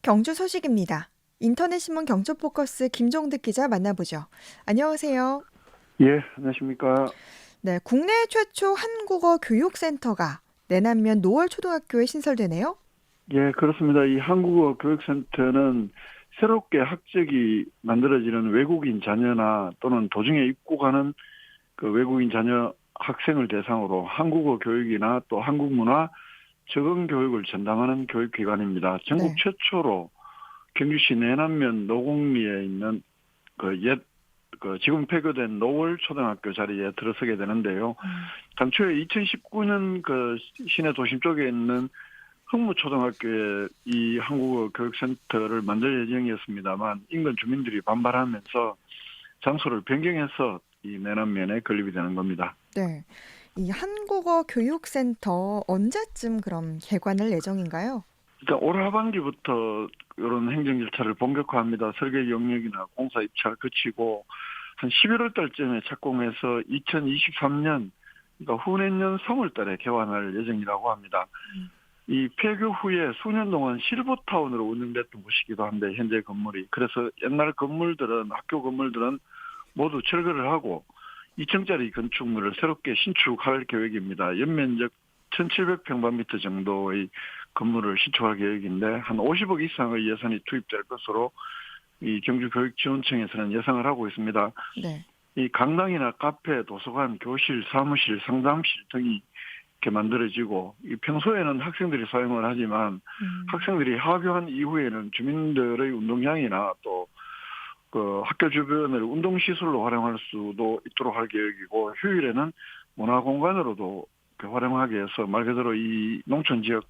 경주 소식입니다. 인터넷신문 경주포커스 김종득 기자 만나보죠. 안녕하세요. 예, 안녕하십니까. 네, 국내 최초 한국어 교육센터가 내남면 노월초등학교에 신설되네요. 예, 그렇습니다. 이 한국어 교육센터는 새롭게 학적이 만들어지는 외국인 자녀나 또는 도중에 입국하는 그 외국인 자녀 학생을 대상으로 한국어 교육이나 또 한국 문화 적응 교육을 전담하는 교육기관입니다. 전국 네. 최초로 경주시 내남면 노곡리에 있는 지금 폐교된 노월초등학교 자리에 들어서게 되는데요. 음, 당초에 2019년 시내 도심 쪽에 있는 흥무초등학교에 이 한국어 교육센터를 만들 예정이었습니다만 인근 주민들이 반발하면서 장소를 변경해서 이 내남면에 건립이 되는 겁니다. 네. 이 한국어 교육센터 언제쯤 그럼 개관할 예정인가요? 일단 올 하반기부터 이런 행정 절차를 본격화합니다. 설계 영역이나 공사 입찰 거치고 한 11월 달쯤에 착공해서 2023년 그러니까 후내년 3월 달에 개관할 예정이라고 합니다. 음, 이 폐교 후에 수년 동안 실버타운으로 운영됐던 곳이기도 한데 현재 건물이 그래서 옛날 건물들은 학교 건물들은 모두 철거를 하고 2층짜리 건축물을 새롭게 신축할 계획입니다. 연면적 1,700평방미터 정도의 건물을 신축할 계획인데 한 50억 이상의 예산이 투입될 것으로 이 경주교육지원청에서는 예상을 하고 있습니다. 네. 이 강당이나 카페, 도서관, 교실, 사무실, 상담실 등이 이렇게 만들어지고 이 평소에는 학생들이 사용을 하지만 음, 학생들이 하교한 이후에는 주민들의 운동장이나 또 그 학교 주변을 운동시설로 활용할 수도 있도록 할 계획이고 휴일에는 문화공간으로도 활용하게 해서 말 그대로 이 농촌 지역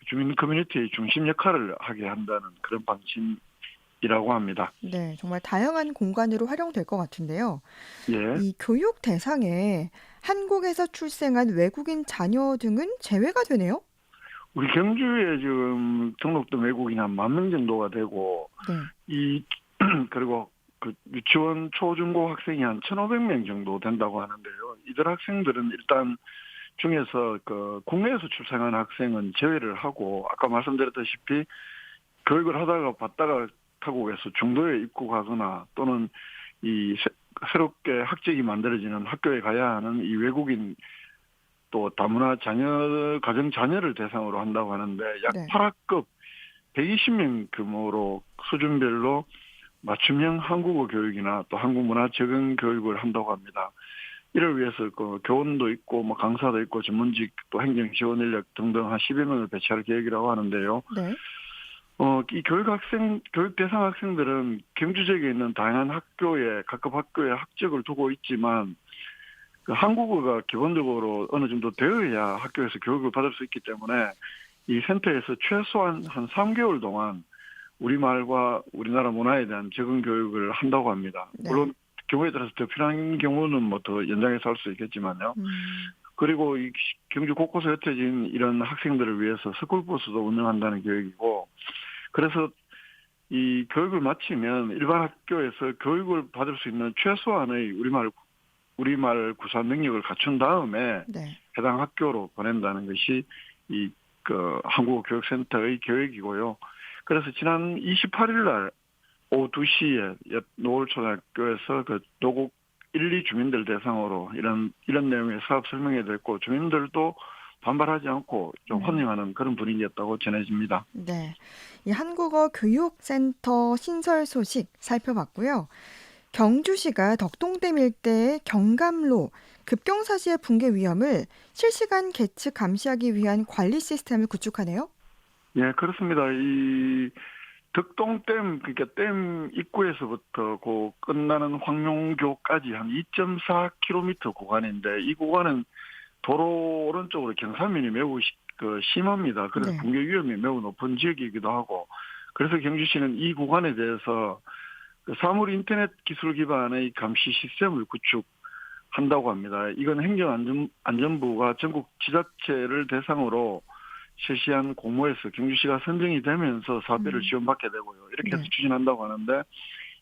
주민 커뮤니티의 중심 역할을 하게 한다는 그런 방침이라고 합니다. 네. 정말 다양한 공간으로 활용될 것 같은데요. 예. 이 교육 대상에 한국에서 출생한 외국인 자녀 등은 제외가 되네요. 우리 경주에 지금 등록된 외국인이 한 10,000명 정도가 되고 네. 이 그리고 그 유치원 초중고 학생이 한 1,500명 정도 된다고 하는데요. 이들 학생들은 일단 중에서 그 국내에서 출생한 학생은 제외를 하고 아까 말씀드렸다시피 교육을 하다가 받다가 타국에서 중도에 입국하거나 또는 새롭게 학籍이 만들어지는 학교에 가야 하는 이 외국인 또 다문화 가정 자녀를 대상으로 한다고 하는데 약 네. 8학급 120명 규모로 수준별로 맞춤형 한국어 교육이나 또 한국 문화 적응 교육을 한다고 합니다. 이를 위해서 그 교원도 있고 뭐 강사도 있고 전문직 또 행정 지원 인력 등등 한 10여 명을 배치할 계획이라고 하는데요. 네. 이 교육 대상 학생들은 경주 지역에 있는 다양한 각급 학교에 학적을 두고 있지만 그 한국어가 기본적으로 어느 정도 되어야 학교에서 교육을 받을 수 있기 때문에 이 센터에서 최소한 한 3개월 동안 우리말과 우리나라 문화에 대한 적응 교육을 한다고 합니다. 네. 물론 경우에 따라서 더 필요한 경우는 뭐 더 연장해서 할 수 있겠지만요. 음, 그리고 이 경주 곳곳에 흩어진 이런 학생들을 위해서 스쿨버스도 운영한다는 계획이고 그래서 이 교육을 마치면 일반 학교에서 교육을 받을 수 있는 최소한의 우리말 구사 능력을 갖춘 다음에 네. 해당 학교로 보낸다는 것이 한국어교육센터의 계획이고요. 그래서 지난 28일 날 오후 2시에 옆 노을초등학교에서 그 노곡 1, 2 주민들 대상으로 이런 내용의 사업 설명회 됐고 주민들도 반발하지 않고 좀 음, 환영하는 그런 분위기였다고 전해집니다. 네. 이 한국어 교육센터 신설 소식 살펴봤고요. 경주시가 덕동댐 일대의 경감로 급경사지의 붕괴 위험을 실시간 계측 감시하기 위한 관리 시스템을 구축하네요. 예, 그렇습니다. 이 덕동댐 그러니까 댐 입구에서부터 그 끝나는 황룡교까지 한 2.4km 구간인데 이 구간은 도로 오른쪽으로 경사면이 매우 심합니다. 그래서 네. 붕괴 위험이 매우 높은 지역이기도 하고 그래서 경주시는 이 구간에 대해서 그 사물 인터넷 기술 기반의 감시 시스템을 구축한다고 합니다. 이건 행정안전부가 전국 지자체를 대상으로 실시한 공모에서 경주시가 선정이 되면서 사업비를 음, 지원받게 되고요. 이렇게 해서 네. 추진한다고 하는데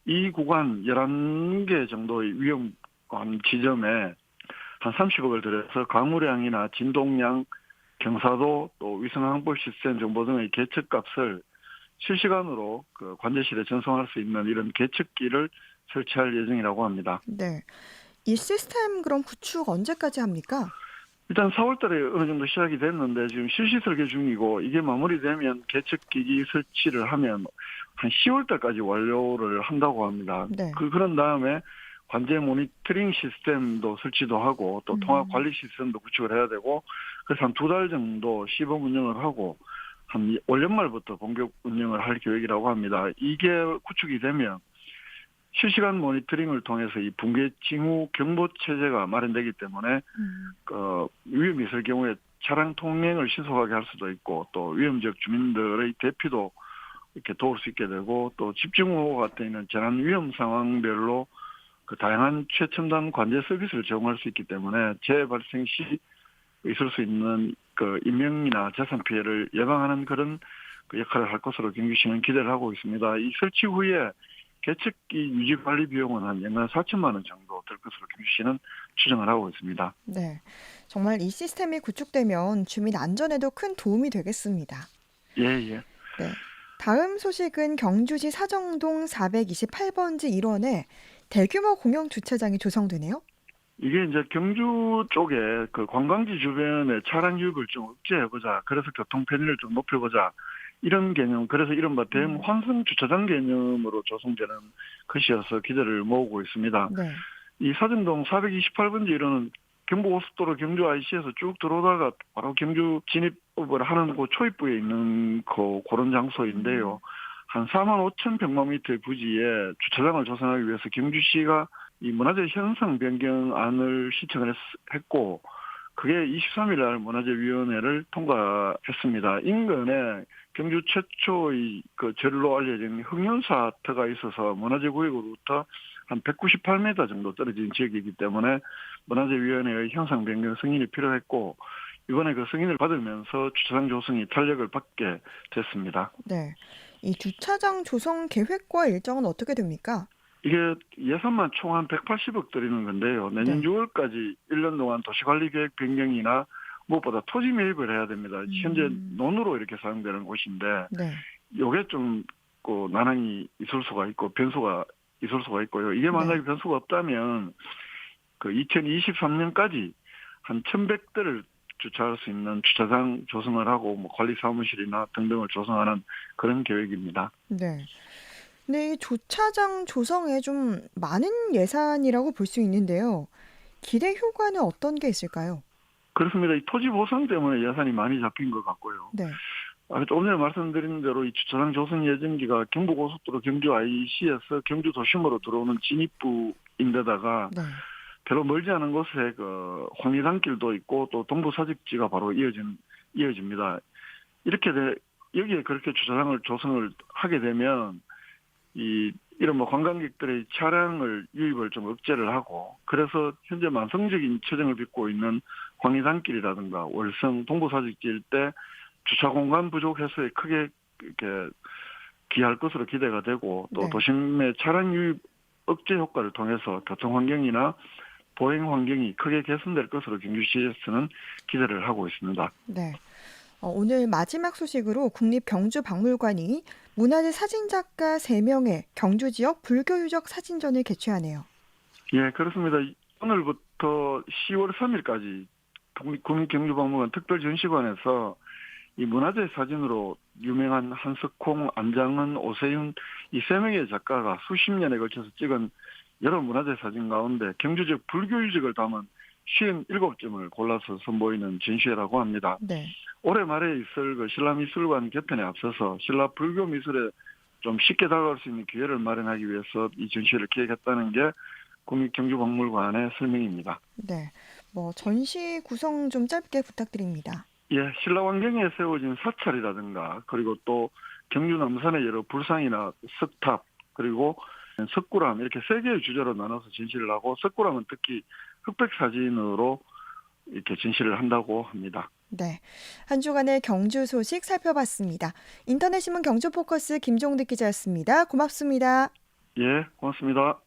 이 구간 11개 정도의 위험한 지점에 한 30억을 들여서 강우량이나 진동량 경사도 또 위성항법 시스템 정보 등의 계측값을 실시간으로 그 관제실에 전송할 수 있는 이런 계측기를 설치할 예정이라고 합니다. 네. 이 시스템 그럼 구축 언제까지 합니까? 일단 4월 달에 어느 정도 시작이 됐는데 지금 실시 설계 중이고 이게 마무리되면 계측기기 설치를 하면 한 10월 달까지 완료를 한다고 합니다. 네. 그런 다음에 관제 모니터링 시스템도 설치도 하고 또 통합 관리 시스템도 구축을 해야 되고 그래서 한 2달 정도 시범 운영을 하고 한 올 연말부터 본격 운영을 할 계획이라고 합니다. 이게 구축이 되면 실시간 모니터링을 통해서 이 붕괴 징후 경보 체제가 마련되기 때문에 위험이 있을 경우에 차량 통행을 신속하게 할 수도 있고 또 위험지역 주민들의 대피도 이렇게 도울 수 있게 되고 또 집중호우 같은 있는 재난 위험 상황별로 그 다양한 최첨단 관제 서비스를 제공할 수 있기 때문에 재해 발생 시 있을 수 있는 그 인명이나 재산 피해를 예방하는 그런 그 역할을 할 것으로 경주시는 기대를 하고 있습니다. 이 설치 후에 계측기 유지 관리 비용은 한 연간 4천만 원 정도 들 것으로 경주시는 추정을 하고 있습니다. 네. 정말 이 시스템이 구축되면 주민 안전에도 큰 도움이 되겠습니다. 예, 예. 네. 다음 소식은 경주시 사정동 428번지 1원에 대규모 공영 주차장이 조성되네요. 이게 이제 경주 쪽에 그 관광지 주변에 차량 유입을 좀 억제해보자. 그래서 교통 편의를 좀 높여보자. 이런 개념, 그래서 이른바 대환승 주차장 개념으로 조성되는 것이어서 기대를 모으고 있습니다. 네. 이 사정동 428번지 1호는 경부고속도로 경주 IC에서 쭉 들어오다가 바로 경주 진입을 하는 그 초입부에 있는 그런 장소인데요. 한 4만 5천 평방미터의 부지에 주차장을 조성하기 위해서 경주시가 이 문화재 현상 변경안을 신청을 했고 그게 23일 날 문화재위원회를 통과했습니다. 인근에 경주 최초의 그 절로 알려진 흥년사터가 있어서 문화재구역으로부터 한 198m 정도 떨어진 지역이기 때문에 문화재위원회의 현상 변경 승인이 필요했고 이번에 그 승인을 받으면서 주차장 조성이 탄력을 받게 됐습니다. 네. 이 주차장 조성 계획과 일정은 어떻게 됩니까? 이게 예산만 총 한 180억 들이는 건데요. 내년 네. 6월까지 1년 동안 도시관리계획 변경이나 무엇보다 토지 매입을 해야 됩니다. 현재 논으로 이렇게 사용되는 곳인데 네. 이게 좀 난항이 있을 수가 있고 변수가 있을 수가 있고요. 이게 만약에 네. 변수가 없다면 그 2023년까지 한 1,100대를 주차할 수 있는 주차장 조성을 하고 뭐 관리 사무실이나 등등을 조성하는 그런 계획입니다. 네. 근데 이 주차장 조성에 좀 많은 예산이라고 볼 수 있는데요. 기대 효과는 어떤 게 있을까요? 그렇습니다. 이 토지 보상 때문에 예산이 많이 잡힌 것 같고요. 네. 조금 전에 말씀드린 대로 이 주차장 조성 예정지가 경부고속도로 경주 IC에서 경주 도심으로 들어오는 진입부인데다가 네. 별로 멀지 않은 곳에 그 홍리단길도 있고 또 동부사직지가 바로 이어집니다. 여기에 그렇게 주차장을 조성을 하게 되면 이런 뭐 관광객들의 차량을 유입을 좀 억제를 하고 그래서 현재 만성적인 처정을 빚고 있는 황리단길이라든가 월성 동부사직지 일대 주차 공간 부족 해소에 크게 이렇게 기할 것으로 기대가 되고 또 네. 도심의 차량 유입 억제 효과를 통해서 교통 환경이나 보행 환경이 크게 개선될 것으로 경주시에서는 기대를 하고 있습니다. 네. 오늘 마지막 소식으로 국립경주박물관이 문화재 사진작가 3명의 경주 지역 불교 유적 사진전을 개최하네요. 예, 그렇습니다. 오늘부터 10월 3일까지 국립경주박물관 특별전시관에서 이 문화재 사진으로 유명한 한석홍, 안장은, 오세윤 이 3명의 작가가 수십 년에 걸쳐서 찍은 여러 문화재 사진 가운데 경주 지역 불교 유적을 담은 57점을 골라서 선보이는 전시회라고 합니다. 네. 올해 말에 있을 그 신라미술관 개편에 앞서서 신라 불교 미술에 좀 쉽게 다가갈 수 있는 기회를 마련하기 위해서 이 전시회를 기획했다는 게 국립경주박물관의 설명입니다. 네. 전시 구성 좀 짧게 부탁드립니다. 예, 신라 왕경에 세워진 사찰이라든가 그리고 또 경주 남산의 여러 불상이나 석탑 그리고 석굴암 이렇게 3개의 주제로 나눠서 전시를 하고 석굴암은 특히 흑백 사진으로 이렇게 전시를 한다고 합니다. 네. 한 주간의 경주 소식 살펴봤습니다. 인터넷신문 경주포커스 김종득 기자였습니다. 고맙습니다. 예, 고맙습니다.